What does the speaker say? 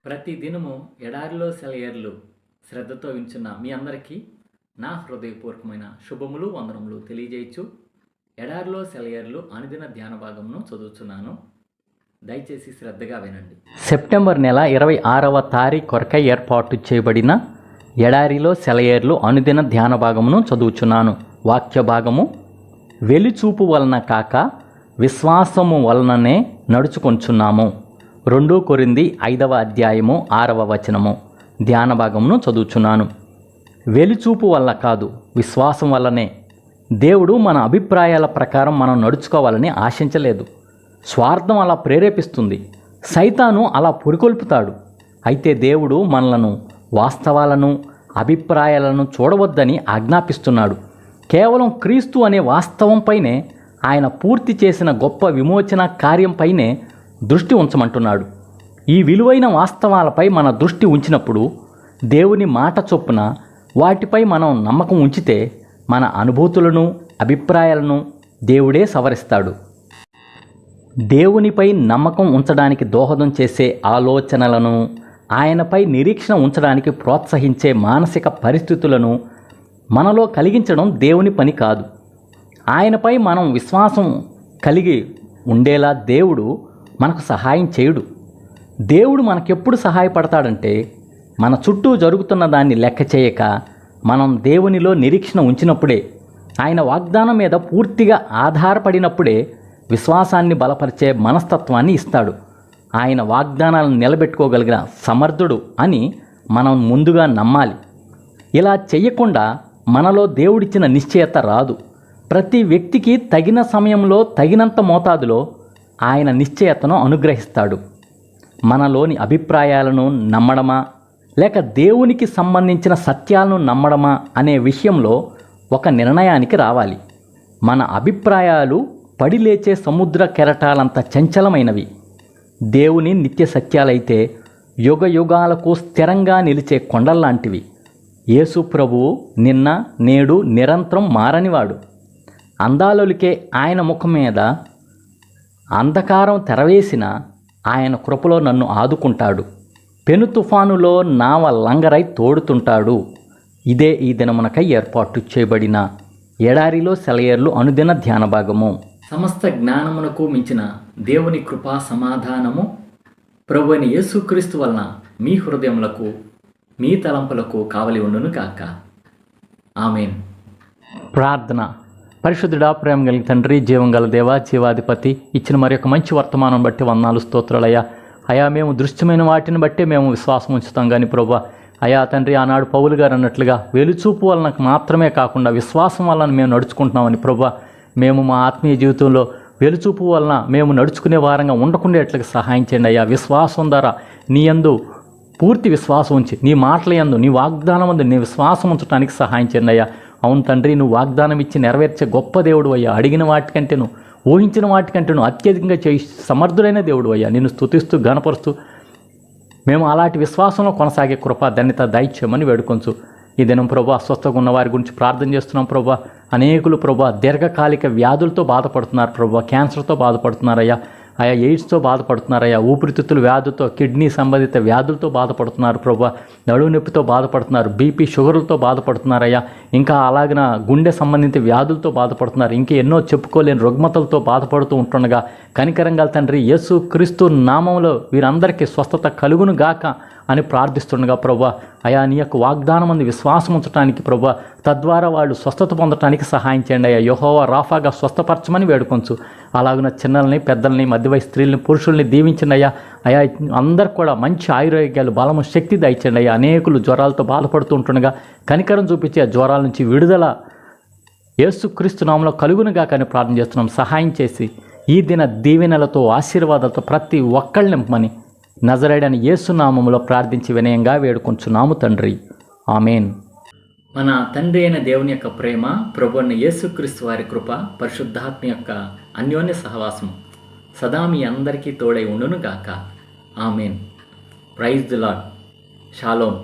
ప్రతి దినము ఎడారిలో సెలయేర్లు శ్రద్ధతో వింటున్న మీ అందరికీ నా హృదయపూర్వకమైన శుభములు వందనములు తెలియజేయచ్చు. ఎడారిలో సెలయేర్లు అనుదిన ధ్యాన భాగమును చదువుతున్నాను. దయచేసి శ్రద్ధగా వినండి. సెప్టెంబర్ నెల 26వ తారీఖు కొరకై ఏర్పాటు చేయబడిన ఎడారిలో సెలయేర్లు అనుదిన ధ్యాన భాగమును చదువుచున్నాను. వాక్య భాగము: వెలిచూపు వలన కాక విశ్వాసము వలననే నడుచుకొంచున్నాము. 2 కొరింథీ 5వ అధ్యాయము 6వ వచనము. ధ్యాన భాగమును చదువుచున్నాను. వెలిచూపు వల్ల కాదు, విశ్వాసం వల్లనే. దేవుడు మన అభిప్రాయాల ప్రకారం మనం నడుచుకోవాలని ఆశించలేదు. స్వార్థం అలా ప్రేరేపిస్తుంది, సైతాను అలా పురికొల్పుతాడు. అయితే దేవుడు మనలను వాస్తవాలను, అభిప్రాయాలను చూడవద్దని ఆజ్ఞాపిస్తున్నాడు. కేవలం క్రీస్తు అనే వాస్తవంపైనే, ఆయన పూర్తి చేసిన గొప్ప విమోచన కార్యంపైనే దృష్టి ఉంచమంటున్నాడు. ఈ విలువైన వాస్తవాలపై మన దృష్టి ఉంచినప్పుడు, దేవుని మాట చొప్పున వాటిపై మనం నమ్మకం ఉంచితే, మన అనుభూతులను, అభిప్రాయాలను దేవుడే సవరిస్తాడు. దేవునిపై నమ్మకం ఉంచడానికి దోహదం చేసే ఆలోచనలను, ఆయనపై నిరీక్షణ ఉంచడానికి ప్రోత్సహించే మానసిక పరిస్థితులను మనలో కలిగించడం దేవుని పని కాదు. ఆయనపై మనం విశ్వాసం కలిగి ఉండేలా దేవుడు మనకు సహాయం చేయుడు. దేవుడు మనకెప్పుడు సహాయపడతాడంటే, మన చుట్టూ జరుగుతున్న దాన్ని లెక్క చేయక మనం దేవునిలో నిరీక్షణ ఉంచినప్పుడే, ఆయన వాగ్దానం మీద పూర్తిగా ఆధారపడినప్పుడే విశ్వాసాన్ని బలపరిచే మనస్తత్వాన్ని ఇస్తాడు. ఆయన వాగ్దానాలను నిలబెట్టుకోగలిగిన సమర్థుడు అని మనం ముందుగా నమ్మాలి. ఇలా చెయ్యకుండా మనలో దేవుడిచ్చిన నిశ్చయత రాదు. ప్రతి వ్యక్తికి తగిన సమయంలో, తగినంత మోతాదులో ఆయన నిశ్చయతను అనుగ్రహిస్తాడు. మనలోని అభిప్రాయాలను నమ్మడమా, లేక దేవునికి సంబంధించిన సత్యాలను నమ్మడమా అనే విషయంలో ఒక నిర్ణయానికి రావాలి. మన అభిప్రాయాలు పడిలేచే సముద్ర కెరటాలంత చంచలమైనవి. దేవుని నిత్య సత్యాలైతే యుగ యుగాలకు స్థిరంగా నిలిచే కొండల్లాంటివి. యేసు ప్రభువు నిన్న నేడు నిరంతరం మారనివాడు. అందాలొలికే ఆయన ముఖం మీద అంధకారం తెరవేసిన ఆయన కృపలో నన్ను ఆదుకుంటాడు. పెను తుఫానులో నావ లంగరై తోడుతుంటాడు. ఇదే ఈ దినమునకై ఏర్పాటు చేయబడిన ఎడారిలో సెలయేర్లు అనుదిన ధ్యాన భాగము. సమస్త జ్ఞానమునకు మించిన దేవుని కృపా సమాధానము ప్రభువైన యేసుక్రీస్తు వలన మీ హృదయములకు, మీ తలంపులకు కావలి ఉండును కాక. ఆమేన్. ప్రార్థన. పరిశుద్ధుడా, ప్రేమ కలిగిన తండ్రి, జీవం గల దేవా, జీవాధిపతి, ఇచ్చిన మరి ఒక మంచి వర్తమానం బట్టి వందనాలు, స్తోత్రాలయ్యా. అయా, మేము దృశ్యమైన వాటిని బట్టే మేము విశ్వాసం ఉంచుతాం. కానీ ప్రభా, అయా తండ్రి, ఆనాడు పౌలు గారు అన్నట్లుగా వెలుచూపు వలన మాత్రమే కాకుండా విశ్వాసం వలన మేము నడుచుకుంటున్నామని ప్రభా, మేము మా ఆత్మీయ జీవితంలో వెలుచూపు వలన మేము నడుచుకునే వారంగా ఉండకుండేట్లుగా సహాయం చేయండి అయ్యా. విశ్వాసం ద్వారా నీ యందు పూర్తి విశ్వాసం ఉంచి, నీ మాటల యందు, నీ వాగ్దానం యందు నీ విశ్వాసం ఉంచడానికి సహాయం చేయండి అయ్యా. అవును తండ్రి, నువ్వు వాగ్దానం ఇచ్చి నెరవేర్చే గొప్ప దేవుడు అయ్యా. అడిగిన వాటికంటేను, ఊహించిన వాటికంటేను అత్యధికంగా చేయి సమర్థుడైన దేవుడు అయ్యా. నిన్ను స్తుతిస్తూ గణపరుస్తూ మేము అలాంటి విశ్వాసంలో కొనసాగే కృప ధన్యత దయచేయమని వేడుకొంచు. ఈ దినం ప్రభా, అస్వస్థగా ఉన్న వారి గురించి ప్రార్థన చేస్తున్నాం ప్రభా. అనేకులు ప్రభా దీర్ఘకాలిక వ్యాధులతో బాధపడుతున్నారు ప్రభా. క్యాన్సర్తో బాధపడుతున్నారయ్యా. ఆయా ఎయిడ్స్తో బాధపడుతున్నారయ్యా. ఊపిరితిత్తుల వ్యాధులతో, కిడ్నీ సంబంధిత వ్యాధులతో బాధపడుతున్నారు ప్రభా. నడుము నొప్పితో బాధపడుతున్నారు. బీపీ, షుగర్లతో బాధపడుతున్నారయ్యా. ఇంకా అలాగిన గుండె సంబంధిత వ్యాధులతో బాధపడుతున్నారు. ఇంకా ఎన్నో చెప్పుకోలేని రుగ్మతలతో బాధపడుతూ ఉంటుండగా కనికరంగా తండ్రి యేసు క్రీస్తు నామంలో వీరందరికీ స్వస్థత కలుగును గాక అని ప్రార్థిస్తుండగా ప్రభా, అయా నీ యొక్క వాగ్దానం అందు విశ్వాసం ఉంచడానికి ప్రభా, తద్వారా వాళ్ళు స్వస్థత పొందడానికి సహాయం చేయండి అయ్యా. యెహోవా రాఫాగా స్వస్థపరచమని వేడుకొంచు. అలాగున చిన్నల్ని, పెద్దల్ని, మధ్యవయసు స్త్రీలని, పురుషుల్ని దీవించండి అయ్యా. అయా, అందరికి కూడా మంచి ఆయుర్వేగాలు, బలము, శక్తి దయచండి అయ్యా. అనేకులు జ్వరాలతో బాధపడుతూ ఉంటుండగా కనికరం చూపించి ఆ జ్వరాల నుంచి విడుదల యేసుక్రీస్తు నామములో కలుగునుగా కానీ ప్రార్థన చేస్తున్నాం. సహాయం చేసి ఈ దిన దీవెనలతో, ఆశీర్వాదాలతో ప్రతి ఒక్కళ్ళని నింపమని నజరేయుడైన యేసు నామములో ప్రార్థించి వినయంగా వేడుకొంచున్నాము తండ్రి. ఆమేన్. మన తండ్రి అయిన దేవుని యొక్క ప్రేమ, ప్రభువైన యేసుక్రీస్తు వారి కృప, పరిశుద్ధాత్మ యొక్క అన్యోన్య సహవాసం సదా మీ అందరికీ తోడై ఉండును గాక. ఆమేన్. Praise the Lord. షాలోమ్.